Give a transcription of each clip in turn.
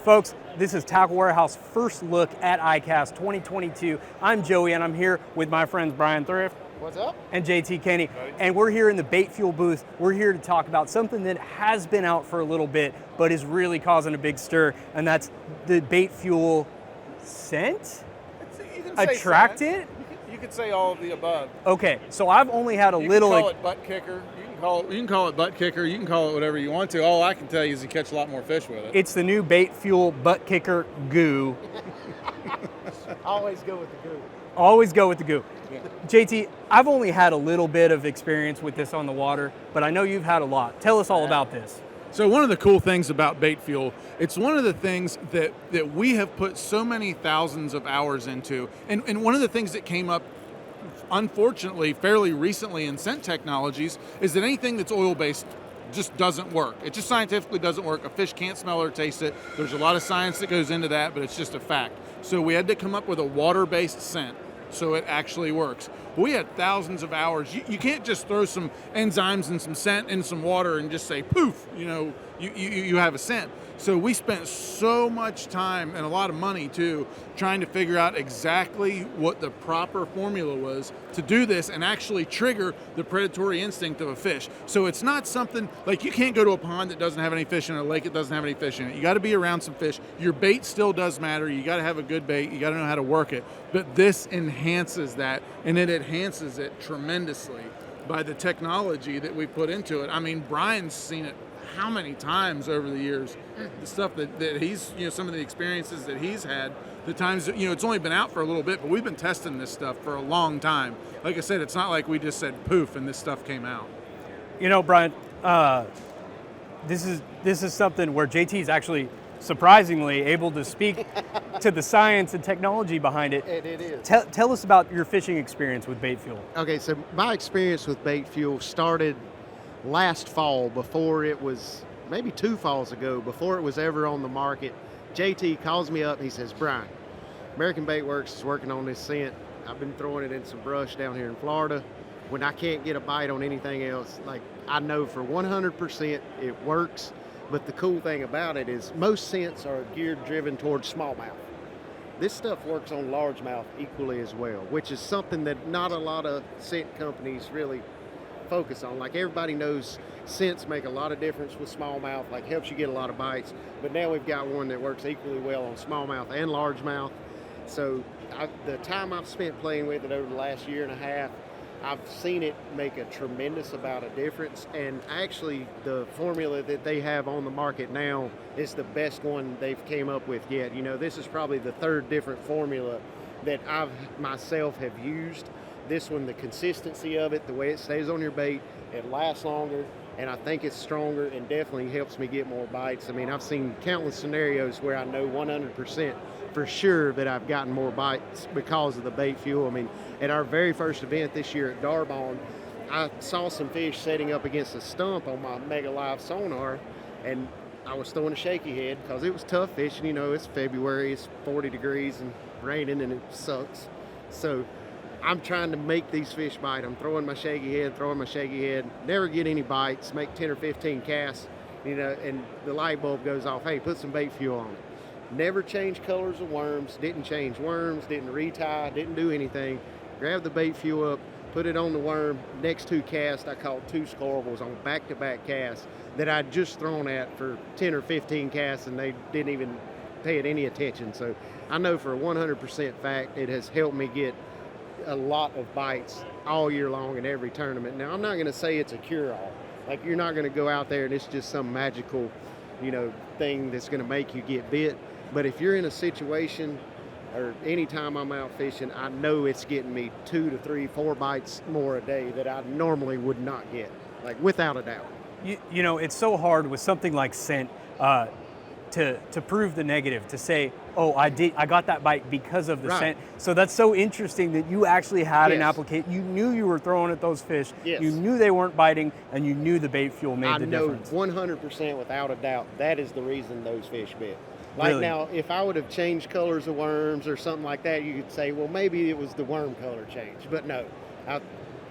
Folks, this is Tackle Warehouse first look at ICAST 2022. I'm Joey and I'm here with my friends Bryan Thrift. What's up? And JT Kenny. And we're here in the Baitfuel booth. We're here to talk about something that has been out for a little bit, but is really causing a big stir, and that's the Baitfuel scent? Attractant? You could say all of the above. Okay, so I've only had a little... You can call it butt kicker. You can call it butt kicker. You can call it whatever you want to. All I can tell you is you catch a lot more fish with it. It's the new Baitfuel butt kicker goo. Always go with the goo. Always go with the goo. Yeah. JT, I've only had a little bit of experience with this on the water, but I know you've had a lot. Tell us all about this. So one of the cool things about Baitfuel, it's one of the things that we have put so many thousands of hours into. And one of the things that came up, unfortunately, fairly recently in scent technologies is that anything that's oil-based just doesn't work. It just scientifically doesn't work. A fish can't smell or taste it. There's a lot of science that goes into that, but it's just a fact. So we had to come up with a water-based scent so it actually works. We had thousands of hours. You can't just throw some enzymes and some scent in some water and just say, poof, you have a scent. So we spent so much time and a lot of money too trying to figure out exactly what the proper formula was to do this and actually trigger the predatory instinct of a fish. So it's not something like you can't go to a pond that doesn't have any fish in it, a lake that doesn't have any fish in it. You got to be around some fish. Your bait still does matter. You got to have a good bait. You got to know how to work it. But this enhances that, and it enhances it tremendously by the technology that we put into it. I mean, Brian's seen it how many times over the years, the stuff that he's, some of the experiences that he's had, the times that, it's only been out for a little bit, but we've been testing this stuff for a long time. Like I said, it's not like we just said poof and this stuff came out. Brian, this is something where JT is actually surprisingly able to speak to the science and technology behind it. It is. Tell us about your fishing experience with Baitfuel. Okay, so my experience with Baitfuel started last fall, before it was, maybe 2 falls ago, before it was ever on the market. JT calls me up and he says, Bryan, American Bait Works is working on this scent. I've been throwing it in some brush down here in Florida. When I can't get a bite on anything else, like I know for 100% it works. But the cool thing about it is most scents are driven towards smallmouth. This stuff works on largemouth equally as well, which is something that not a lot of scent companies really focus on. Like everybody knows scents make a lot of difference with smallmouth, like helps you get a lot of bites, but now we've got one that works equally well on smallmouth and largemouth. So the time I've spent playing with it over the last year and a half, I've seen it make a tremendous amount of difference, and actually the formula that they have on the market now is the best one they've came up with yet. This is probably the 3rd different formula that I've myself have used. This one, the consistency of it, the way it stays on your bait, it lasts longer, and I think it's stronger and definitely helps me get more bites. I mean, I've seen countless scenarios where I know 100% for sure that I've gotten more bites because of the Baitfuel. I mean, at our very first event this year at Darbon, I saw some fish setting up against a stump on my Mega Live sonar, and I was throwing a shaky head because it was tough fishing. It's February, it's 40 degrees and raining, and it sucks. So I'm trying to make these fish bite. I'm throwing my shaky head, never get any bites, make 10 or 15 casts, and the light bulb goes off. Hey, put some Baitfuel on it. Never change colors of worms, didn't change worms, didn't retie, didn't do anything. Grab the Baitfuel up, put it on the worm. Next 2 casts, I caught 2 scorables on back-to-back casts that I'd just thrown at for 10 or 15 casts, and they didn't even pay it any attention. So I know for a 100% fact it has helped me get a lot of bites all year long in every tournament. Now, I'm not going to say it's a cure-all. Like, you're not going to go out there and it's just some magical, thing that's going to make you get bit. But if you're in a situation, or anytime I'm out fishing, I know it's getting me 2 to 3, 4 bites more a day that I normally would not get, like without a doubt. It's so hard with something like scent to prove the negative, to say, oh, I got that bite because of the Right. scent. So that's so interesting that you actually had an Yes. application. You knew you were throwing at those fish. Yes. You knew they weren't biting, and you knew the Baitfuel made the difference. I know 100% without a doubt that is the reason those fish bit. Like Really? now, if I would have changed colors of worms or something like that, you could say, well, maybe it was the worm color change. But no, I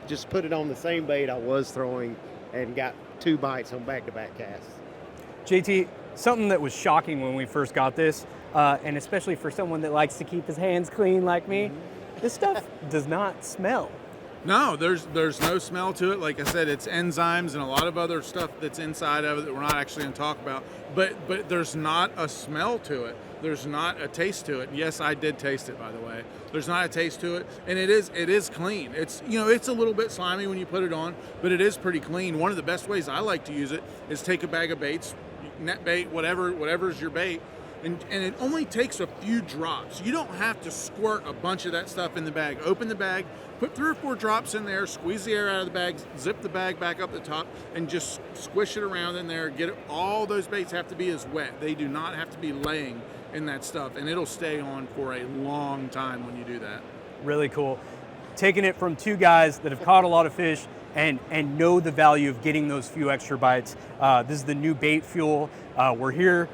just put it on the same bait I was throwing and got 2 bites on back-to-back casts. JT, something that was shocking when we first got this, and especially for someone that likes to keep his hands clean like me, this stuff does not smell. No, there's no smell to it. Like I said, it's enzymes and a lot of other stuff that's inside of it that we're not actually going to talk about. But there's not a smell to it. There's not a taste to it. Yes, I did taste it, by the way. There's not a taste to it, and it is clean. It's it's a little bit slimy when you put it on, but it is pretty clean. One of the best ways I like to use it is take a bag of baits, net bait, whatever's your bait. And it only takes a few drops. You don't have to squirt a bunch of that stuff in the bag. Open the bag, put 3 or 4 drops in there, squeeze the air out of the bag, zip the bag back up the top, and just squish it around in there. Get it. All those baits have to be as wet. They do not have to be laying in that stuff, and it'll stay on for a long time when you do that. Really cool. Taking it from 2 guys that have caught a lot of fish and know the value of getting those few extra bites. This is the new Baitfuel. We're here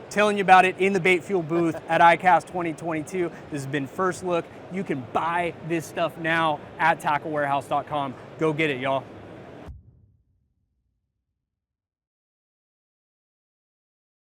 telling you about it in the Baitfuel booth at ICAST 2022. This has been First Look. You can buy this stuff now at tacklewarehouse.com. Go get it, y'all.